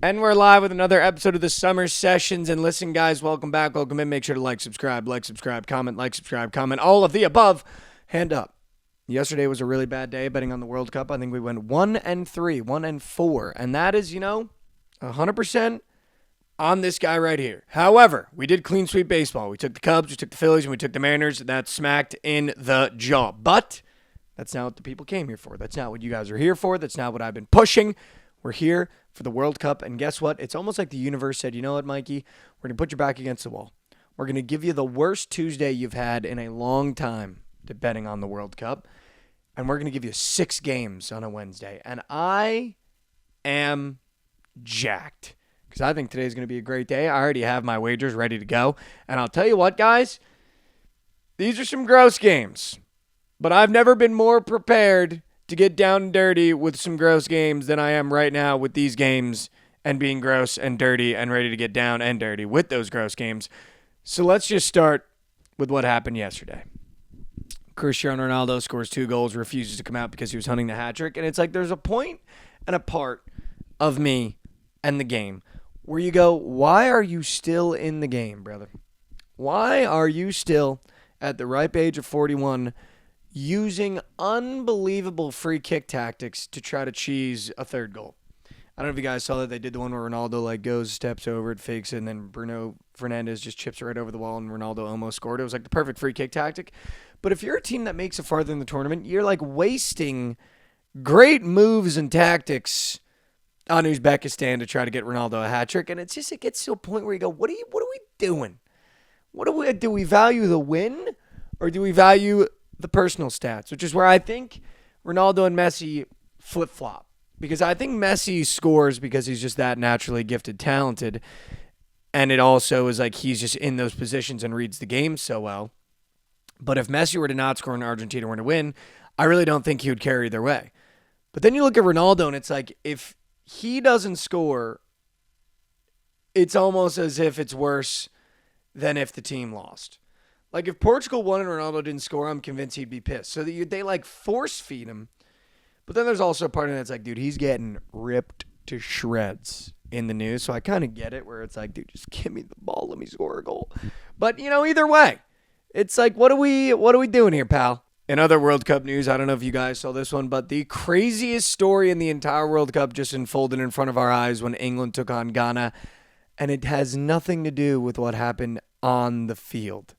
And we're live with another episode of the Summer Sessions. And listen, guys, welcome back. Welcome in. Make sure to like, subscribe, comment, all of the above. Hand up. Yesterday was a really bad day betting on the World Cup. I think we went 1-3, 1-4. And that is, 100% on this guy right here. However, we did clean sweep baseball. We took the Cubs, we took the Phillies, and we took the Mariners. That smacked in the jaw. But that's not what the people came here for. That's not what you guys are here for. That's not what I've been pushing. We're here for the World Cup, and guess what? It's almost like the universe said, you know what, Mikey? We're going to put your back against the wall. We're going to give you the worst Tuesday you've had in a long time to betting on the World Cup, and we're going to give you 6 games on a Wednesday. And I am jacked because I think today's going to be a great day. I already have my wagers ready to go, and I'll tell you what, guys, these are some gross games, but I've never been more prepared to get down and dirty with some gross games than I am right now with these games and being gross and dirty and ready to get down and dirty with those gross games. So let's just start with what happened yesterday. Cristiano Ronaldo scores 2 goals, refuses to come out because he was hunting the hat trick. And it's like there's a point and a part of me and the game where you go, why are you still in the game, brother? Why are you still at the ripe age of 41 using unbelievable free kick tactics to try to cheese a third goal? I don't know if you guys saw that. They did the one where Ronaldo goes, steps over it, fakes it, and then Bruno Fernandes just chips it right over the wall, and Ronaldo almost scored. It was like the perfect free kick tactic. But if you're a team that makes it farther in the tournament, you're wasting great moves and tactics on Uzbekistan to try to get Ronaldo a hat trick. And it gets to a point where you go, what are we doing? Do we value the win, or do we value the personal stats, which is where I think Ronaldo and Messi flip-flop. Because I think Messi scores because he's just that naturally gifted, talented, and it also is like he's just in those positions and reads the game so well. But if Messi were to not score and Argentina were to win, I really don't think he would carry either way. But then you look at Ronaldo, and it's like if he doesn't score, it's almost as if it's worse than if the team lost. Like, if Portugal won and Ronaldo didn't score, I'm convinced he'd be pissed. So they force feed him. But then there's also a part of it that's like, dude, he's getting ripped to shreds in the news. So I kind of get it, where it's like, dude, just give me the ball. Let me score a goal. But, either way, it's like, what are we doing here, pal? In other World Cup news, I don't know if you guys saw this one, but the craziest story in the entire World Cup just unfolded in front of our eyes when England took on Ghana. And it has nothing to do with what happened on the field.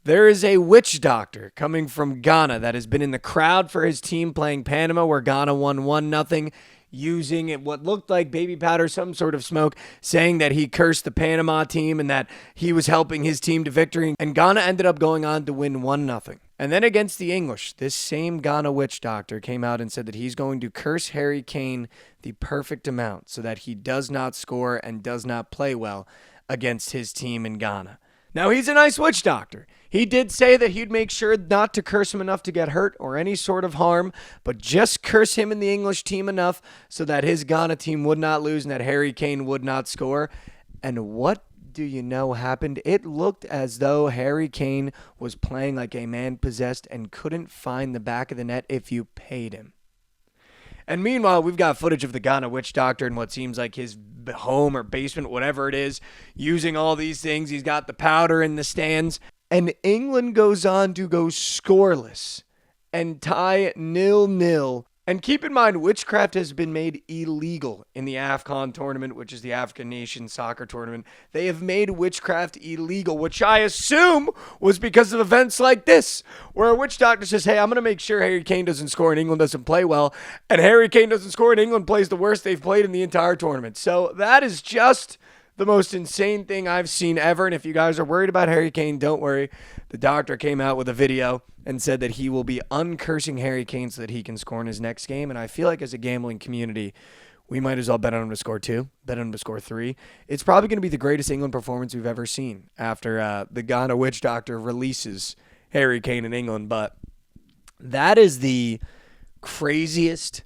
There is a witch doctor coming from Ghana that has been in the crowd for his team playing Panama, where Ghana won 1-0, using what looked like baby powder, some sort of smoke, saying that he cursed the Panama team and that he was helping his team to victory. And Ghana ended up going on to win 1-0. And then against the English, this same Ghana witch doctor came out and said that he's going to curse Harry Kane the perfect amount so that he does not score and does not play well against his team in Ghana. Now, he's a nice witch doctor. He did say that he'd make sure not to curse him enough to get hurt or any sort of harm, but just curse him and the English team enough so that his Ghana team would not lose and that Harry Kane would not score. And what do you know happened? It looked as though Harry Kane was playing like a man possessed and couldn't find the back of the net if you paid him. And meanwhile, we've got footage of the Ghana witch doctor in what seems like his home or basement, whatever it is, using all these things. He's got the powder in the stands. And England goes on to go scoreless and tie 0-0. And keep in mind, witchcraft has been made illegal in the AFCON tournament, which is the African Nation Soccer Tournament. They have made witchcraft illegal, which I assume was because of events like this, where a witch doctor says, hey, I'm going to make sure Harry Kane doesn't score and England doesn't play well. And Harry Kane doesn't score and England plays the worst they've played in the entire tournament. So that is just the most insane thing I've seen ever. And if you guys are worried about Harry Kane, don't worry. The doctor came out with a video and said that he will be uncursing Harry Kane so that he can score in his next game. And I feel like as a gambling community, we might as well bet on him to score 2, bet on him to score 3. It's probably going to be the greatest England performance we've ever seen after the Ghana witch doctor releases Harry Kane in England. But that is the craziest,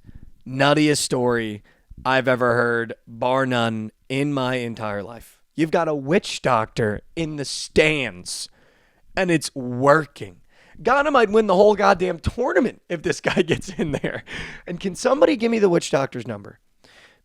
nuttiest story I've ever heard, bar none, in my entire life. You've got a witch doctor in the stands, and it's working. Ghana might win the whole goddamn tournament if this guy gets in there. And can somebody give me the witch doctor's number?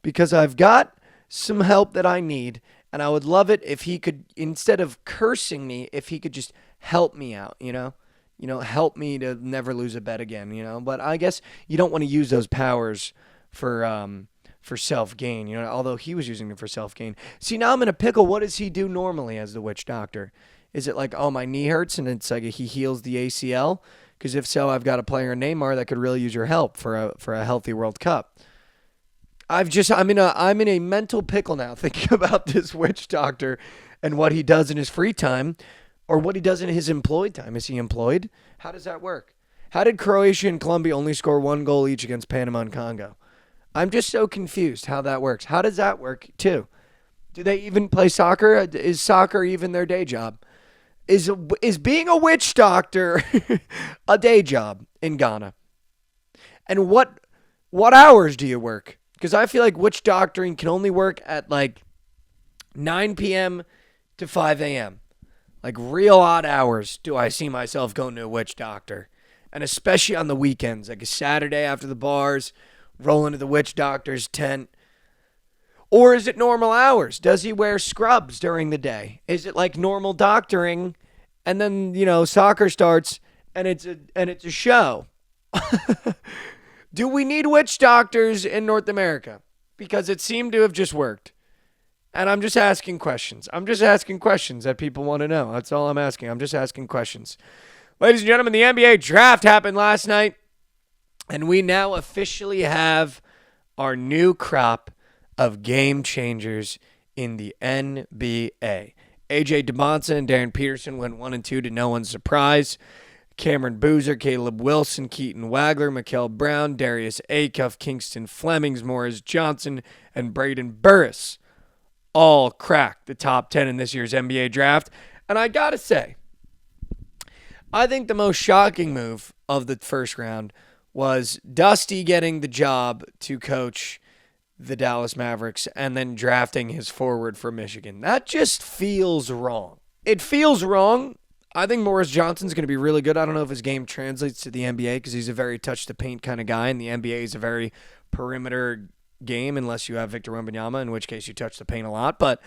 Because I've got some help that I need. And I would love it if he could, instead of cursing me, if he could just help me out, help me to never lose a bet again. But I guess you don't want to use those powers for self gain, although he was using them for self gain. See, now I'm in a pickle. What does he do normally as the witch doctor? Is it like, oh, my knee hurts and it's like he heals the ACL? Because if so, I've got a player, Neymar, that could really use your help for a healthy World Cup. I'm in a mental pickle now thinking about this witch doctor and what he does in his free time, or what he does in his employed time. Is he employed? How does that work? How did Croatia and Colombia only score 1 goal each against Panama and Congo? I'm just so confused how that works. How does that work too? Do they even play soccer? Is soccer even their day job? Is being a witch doctor a day job in Ghana? And what hours do you work? Because I feel like witch doctoring can only work at like 9 p.m. to 5 a.m. Like real odd hours do I see myself going to a witch doctor. And especially on the weekends, like a Saturday after the bars, roll into the witch doctor's tent. Or is it normal hours? Does he wear scrubs during the day? Is it like normal doctoring, and then, soccer starts and it's a show? Do we need witch doctors in North America? Because it seemed to have just worked. And I'm just asking questions. I'm just asking questions that people want to know. That's all I'm asking. I'm just asking questions. Ladies and gentlemen, the NBA draft happened last night, and we now officially have our new crop of game changers in the NBA. AJ DeMonson and Darren Peterson went 1 and 2 to no one's surprise. Cameron Boozer, Caleb Wilson, Keaton Wagler, Mikael Brown, Darius Acuff, Kingston Flemings, Morris Johnson, and Braden Burris all cracked the top 10 in this year's NBA draft. And I gotta say, I think the most shocking move of the first round was Dusty getting the job to coach the Dallas Mavericks and then drafting his forward for Michigan. That just feels wrong. It feels wrong. I think Morris Johnson's going to be really good. I don't know if his game translates to the NBA because he's a very touch-the-paint kind of guy, and the NBA is a very perimeter game unless you have Victor Wembanyama, in which case you touch the paint a lot. But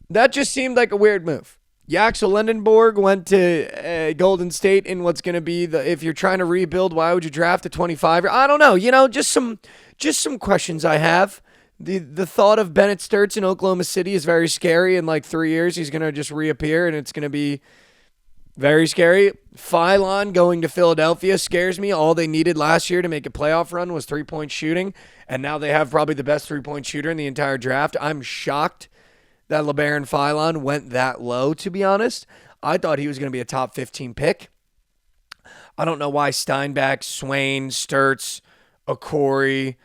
that just seemed like a weird move. Yaxel Lendenborg went to Golden State in what's going to be if you're trying to rebuild, why would you draft a 25-year? I don't know. Just some questions I have. The thought of Bennett Sturts in Oklahoma City is very scary. In like 3 years, he's going to just reappear, and it's going to be very scary. Phylon going to Philadelphia scares me. All they needed last year to make a playoff run was three-point shooting, and now they have probably the best three-point shooter in the entire draft. I'm shocked that LeBaron Phylon went that low, to be honest. I thought he was going to be a top 15 pick. I don't know why Steinbach, Swain, Sturts, Okori,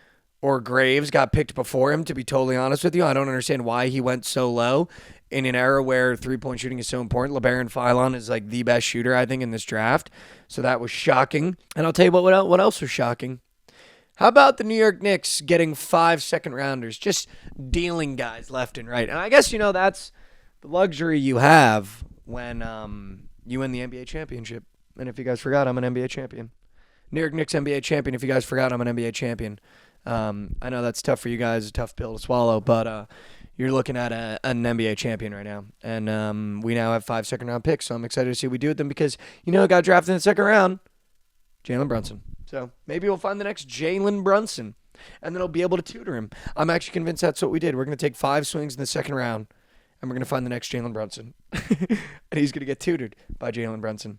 or Graves got picked before him, to be totally honest with you. I don't understand why he went so low in an era where three-point shooting is so important. LeBaron Phylon is like the best shooter, I think, in this draft. So that was shocking. And I'll tell you what else was shocking. How about the New York Knicks getting 5 second-rounders, just dealing guys left and right? And I guess, that's the luxury you have when you win the NBA championship. And if you guys forgot, I'm an NBA champion. New York Knicks NBA champion. If you guys forgot, I'm an NBA champion. I know that's tough for you guys, a tough pill to swallow, but you're looking at an NBA champion right now. And we now have 5 second-round picks, so I'm excited to see what we do with them because, who got drafted in the second round? Jalen Brunson. So maybe we'll find the next Jalen Brunson, and then I'll be able to tutor him. I'm actually convinced that's what we did. We're going to take 5 swings in the second round, and we're going to find the next Jalen Brunson. And he's going to get tutored by Jalen Brunson.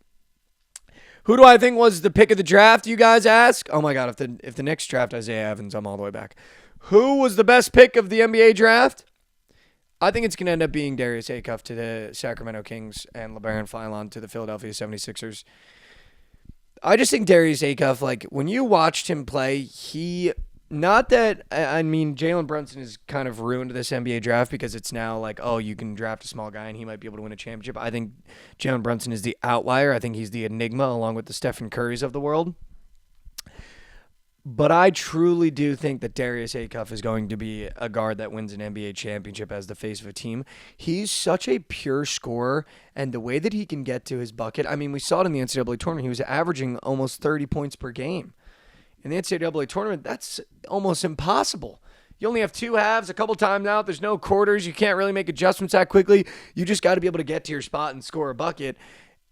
Who do I think was the pick of the draft, you guys ask? Oh, my God, if the Knicks draft Isaiah Evans, I'm all the way back. Who was the best pick of the NBA draft? I think it's going to end up being Darius Acuff to the Sacramento Kings and LeBaron Phylon to the Philadelphia 76ers. I just think Darius Acuff, like, when you watched him play, Jalen Brunson has kind of ruined this NBA draft because it's now like, oh, you can draft a small guy and he might be able to win a championship. I think Jalen Brunson is the outlier. I think he's the enigma along with the Stephen Currys of the world. But I truly do think that Darius Acuff is going to be a guard that wins an NBA championship as the face of a team. He's such a pure scorer, and the way that he can get to his bucket, we saw it in the NCAA tournament. He was averaging almost 30 points per game. In the NCAA tournament, that's almost impossible. You only have 2 halves, a couple times out. There's no quarters. You can't really make adjustments that quickly. You just got to be able to get to your spot and score a bucket.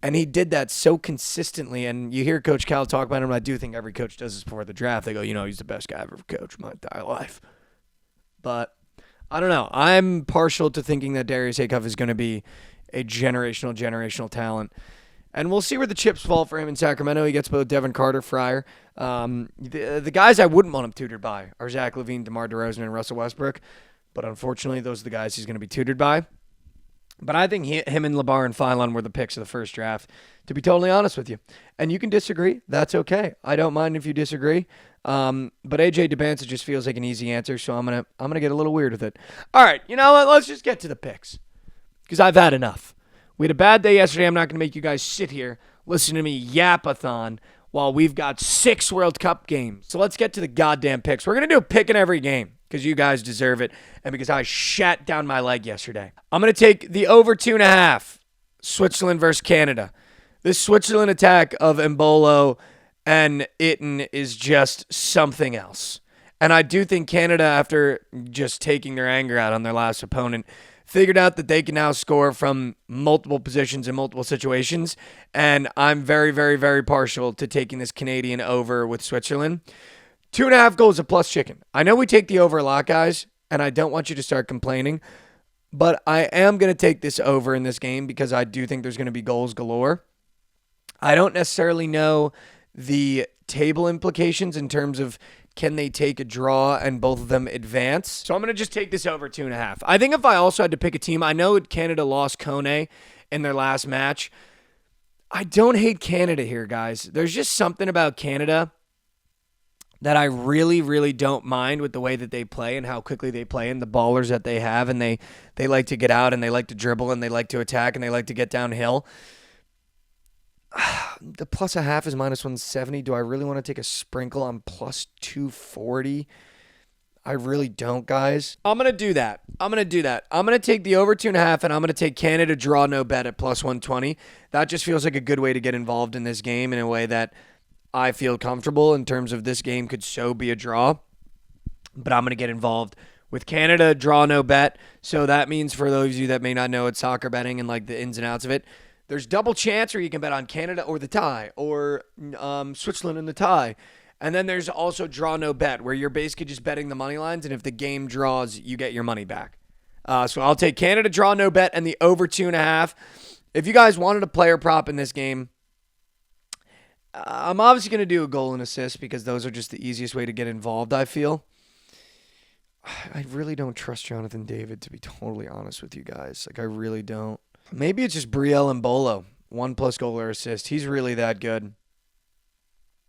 And he did that so consistently. And you hear Coach Cal talk about him. I do think every coach does this before the draft. They go, he's the best guy I've ever coached my entire life. But I don't know. I'm partial to thinking that Darius Acuff is going to be a generational talent. And we'll see where the chips fall for him in Sacramento. He gets both Devin Carter, Fryer. The guys I wouldn't want him tutored by are Zach LaVine, DeMar DeRozan, and Russell Westbrook. But unfortunately, those are the guys he's going to be tutored by. But I think him and Labar and Phylon were the picks of the first draft, to be totally honest with you. And you can disagree. That's okay. I don't mind if you disagree. But AJ Dubance just feels like an easy answer, so I'm gonna get a little weird with it. All right, you know what? Let's just get to the picks, because I've had enough. We had a bad day yesterday. I'm not going to make you guys sit here, listen to me yap-a-thon while we've got 6 World Cup games. So let's get to the goddamn picks. We're going to do a pick in every game because you guys deserve it and because I shat down my leg yesterday. I'm going to take the over 2.5, Switzerland versus Canada. This Switzerland attack of Embolo and Itten is just something else. And I do think Canada, after just taking their anger out on their last opponent, figured out that they can now score from multiple positions in multiple situations. And I'm very, very, very partial to taking this Canadian over with Switzerland. 2.5 goals of plus chicken. I know we take the over a lot, guys, and I don't want you to start complaining, but I am going to take this over in this game because I do think there's going to be goals galore. I don't necessarily know the table implications in terms of can they take a draw and both of them advance? So I'm going to just take this over 2.5. I think if I also had to pick a team, I know Canada lost Kone in their last match. I don't hate Canada here, guys. There's just something about Canada that I really, really don't mind with the way that they play and how quickly they play and the ballers that they have. And they like to get out and they like to dribble and they like to attack and they like to get downhill. The plus a half is minus 170. Do I really want to take a sprinkle on plus 240? I really don't, guys. I'm going to do that. I'm going to take the over 2.5, and I'm going to take Canada draw no bet at plus 120. That just feels like a good way to get involved in this game in a way that I feel comfortable in terms of this game could so be a draw. But I'm going to get involved with Canada draw no bet. So that means for those of you that may not know it's soccer betting and like the ins and outs of it, there's double chance, or you can bet on Canada or the tie, or Switzerland and the tie. And then there's also draw no bet, where you're basically just betting the money lines, and if the game draws, you get your money back. So I'll take Canada draw no bet and the over 2.5. If you guys wanted a player prop in this game, I'm obviously going to do a goal and assist because those are just the easiest way to get involved, I feel. I really don't trust Jonathan David, to be totally honest with you guys. Like, I really don't. Maybe it's just Brielle Embolo, 1+ goal or assist. He's really that good.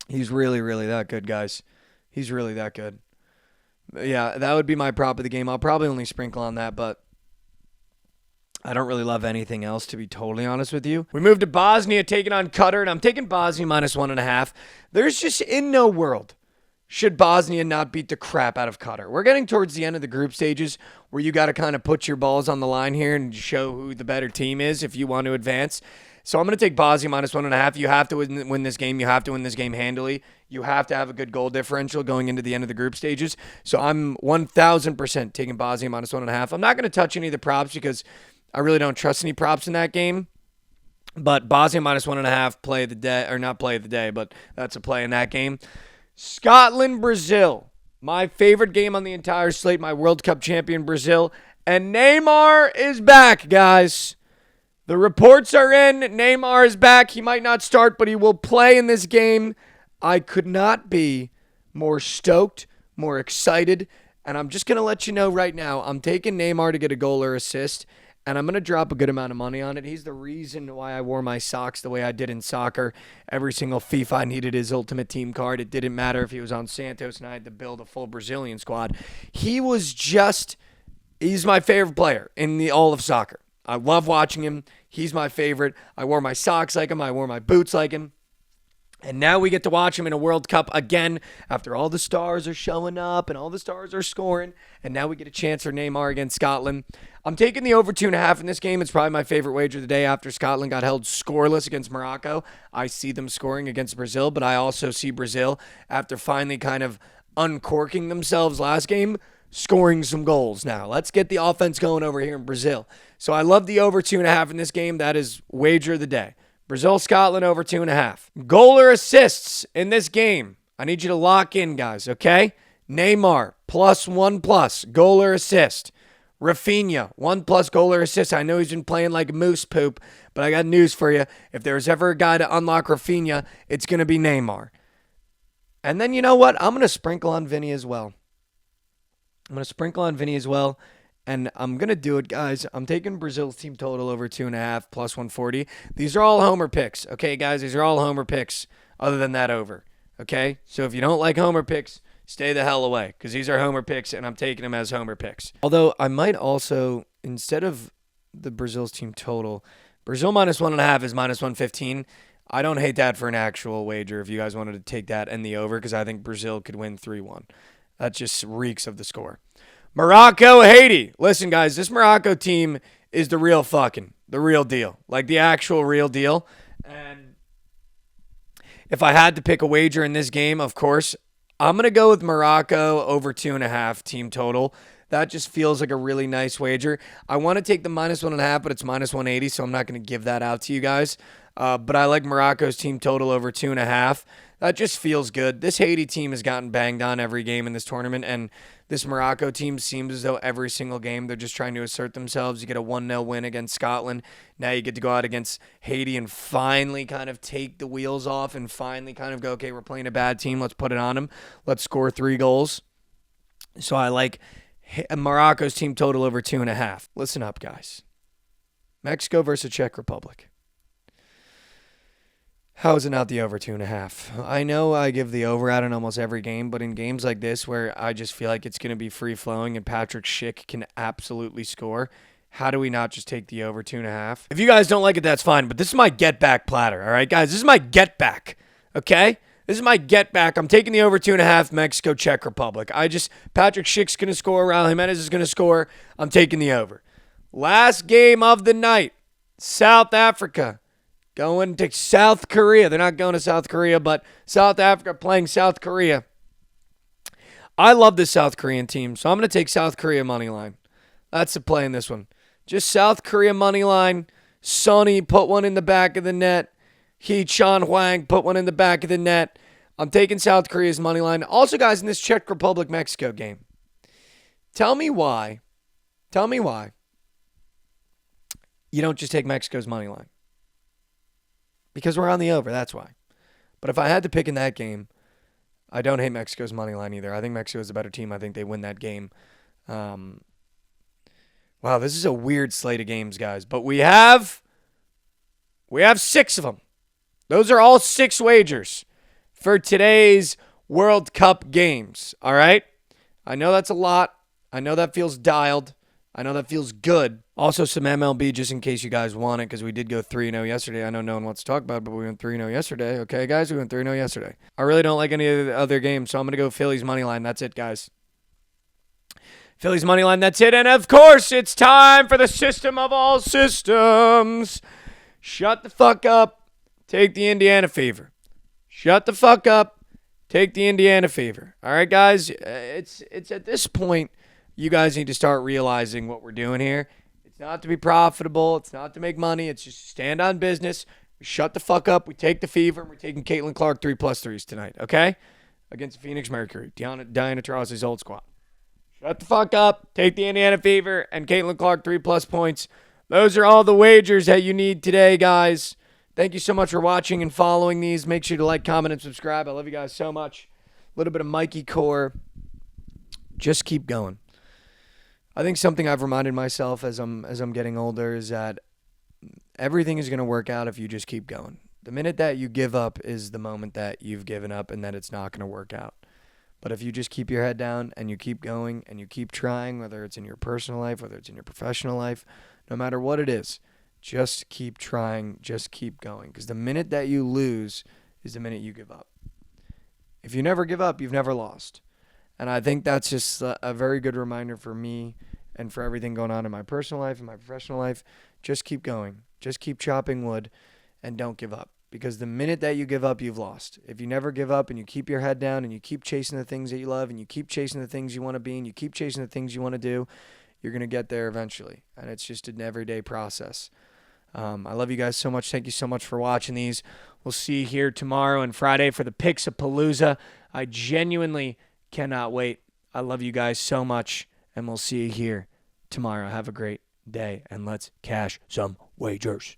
He's really, really that good, guys. He's really that good. Yeah, that would be my prop of the game. I'll probably only sprinkle on that, but I don't really love anything else, to be totally honest with you. We move to Bosnia, taking on Qatar, and I'm taking Bosnia minus 1.5. There's just in no world should Bosnia not beat the crap out of Qatar. We're getting towards the end of the group stages where you got to kind of put your balls on the line here and show who the better team is if you want to advance. So I'm going to take Bosnia minus 1.5. You have to win this game. You have to win this game handily. You have to have a good goal differential going into the end of the group stages. So I'm 1,000% taking Bosnia minus 1.5. I'm not going to touch any of the props because I really don't trust any props in that game. But Bosnia minus 1.5, play of the day, or not play of the day, but that's a play in that game. Scotland, Brazil. My favorite game on the entire slate, my World Cup champion, Brazil. And Neymar is back, guys. The reports are in. Neymar is back. He might not start, but he will play in this game. I could not be more stoked, more excited. And I'm just going to let you know right now, I'm taking Neymar to get a goal or assist. And I'm going to drop a good amount of money on it. He's the reason why I wore my socks the way I did in soccer. Every single FIFA, I needed his ultimate team card. It didn't matter if he was on Santos and I had to build a full Brazilian squad. He's my favorite player in all of soccer. I love watching him. He's my favorite. I wore my socks like him. I wore my boots like him. And now we get to watch him in a World Cup again after all the stars are showing up and all the stars are scoring. And now we get a chance for Neymar against Scotland. I'm taking the over 2.5 in this game. It's probably my favorite wager of the day after Scotland got held scoreless against Morocco. I see them scoring against Brazil, but I also see Brazil, after finally kind of uncorking themselves last game, scoring some goals now. Let's get the offense going over here in Brazil. So I love the over 2.5 in this game. That is wager of the day. Brazil, Scotland over 2.5. Goal or assists in this game. I need you to lock in, guys, okay? Neymar, +1+, goal or assist. Rafinha, 1+ goal or assist. I know he's been playing like moose poop, but I got news for you. If there's ever a guy to unlock Rafinha, it's going to be Neymar. And then you know what? I'm going to sprinkle on Vinny as well. And I'm going to do it, guys. I'm taking Brazil's team total over 2.5, +140. These are all homer picks, okay, guys? These are all homer picks other than that over, okay? So if you don't like homer picks, stay the hell away because these are homer picks, and I'm taking them as homer picks. Although I might also, instead of the Brazil's team total, Brazil -1.5 is -115. I don't hate that for an actual wager if you guys wanted to take that and the over because I think Brazil could win 3-1. That just reeks of the score. Morocco, Haiti. Listen, guys, this Morocco team is the real deal. Like the actual real deal. And if I had to pick a wager in this game, of course, I'm going to go with Morocco over 2.5 team total. That just feels like a really nice wager. I want to take the -1.5, but it's -180, so I'm not going to give that out to you guys. But I like Morocco's team total over 2.5. That just feels good. This Haiti team has gotten banged on every game in this tournament, and this Morocco team seems as though every single game they're just trying to assert themselves. You get a 1-0 win against Scotland. Now you get to go out against Haiti and finally kind of take the wheels off and finally kind of go, okay, we're playing a bad team. Let's put it on them. Let's score 3 goals. So I like Morocco's team total over 2.5. Listen up, guys. Mexico versus Czech Republic. How is it not the over 2.5? I know I give the over out in almost every game, but in games like this where I just feel like it's going to be free-flowing and Patrick Schick can absolutely score, how do we not just take the over 2.5? If you guys don't like it, that's fine, but this is my get-back platter, all right, guys? This is my get-back, okay? This is my get-back. I'm taking the over 2.5 Mexico, Czech Republic. Patrick Schick's going to score. Raul Jimenez is going to score. I'm taking the over. Last game of the night, South Africa. Going to South Korea. They're not going to South Korea, but South Africa playing South Korea. I love this South Korean team, so I'm going to take South Korea money line. That's the play in this one. Just South Korea money line. Sonny put one in the back of the net. Chan Huang put one in the back of the net. I'm taking South Korea's money line. Also, guys, in this Czech Republic-Mexico game, tell me why you don't just take Mexico's money line. Because we're on the over, that's why. But if I had to pick in that game, I don't hate Mexico's money line either. I think Mexico is a better team. I think they win that game. Wow, this is a weird slate of games, guys. But we have 6 of them. Those are all 6 wagers for today's World Cup games, all right? I know that's a lot. I know that feels dialed. I know that feels good. Also, some MLB, just in case you guys want it, because we did go 3-0 yesterday. I know no one wants to talk about it, but we went 3-0 yesterday. Okay, guys, we went 3-0 yesterday. I really don't like any of the other games, so I'm going to go Phillies money line. That's it, guys. Phillies money line, that's it. And, of course, it's time for the system of all systems. Shut the fuck up. Take the Indiana Fever. Shut the fuck up. Take the Indiana Fever. All right, guys, it's at this point, you guys need to start realizing what we're doing here. It's not to be profitable. It's not to make money. It's just to stand on business. We shut the fuck up. We take the Fever, and we're taking Caitlin Clark 3+3s tonight, okay? Against the Phoenix Mercury, Diana Taurasi's old squad. Shut the fuck up. Take the Indiana Fever and Caitlin Clark 3+ points. Those are all the wagers that you need today, guys. Thank you so much for watching and following these. Make sure to like, comment, and subscribe. I love you guys so much. A little bit of Mikey Core. Just keep going. I think something I've reminded myself as I'm getting older is that everything is going to work out if you just keep going. The minute that you give up is the moment that you've given up and that it's not going to work out. But if you just keep your head down and you keep going and you keep trying, whether it's in your personal life, whether it's in your professional life, no matter what it is, just keep trying, just keep going. Because the minute that you lose is the minute you give up. If you never give up, you've never lost. And I think that's just a very good reminder for me and for everything going on in my personal life and my professional life. Just keep going. Just keep chopping wood and don't give up. because the minute that you give up, you've lost. If you never give up and you keep your head down and you keep chasing the things that you love and you keep chasing the things you want to be and you keep chasing the things you want to do, you're going to get there eventually. And it's just an everyday process. I love you guys so much. Thank you so much for watching these. We'll see you here tomorrow and Friday for the Picks-a-Palooza. I genuinely cannot wait. I love you guys so much, and we'll see you here tomorrow. Have a great day, and let's cash some wagers.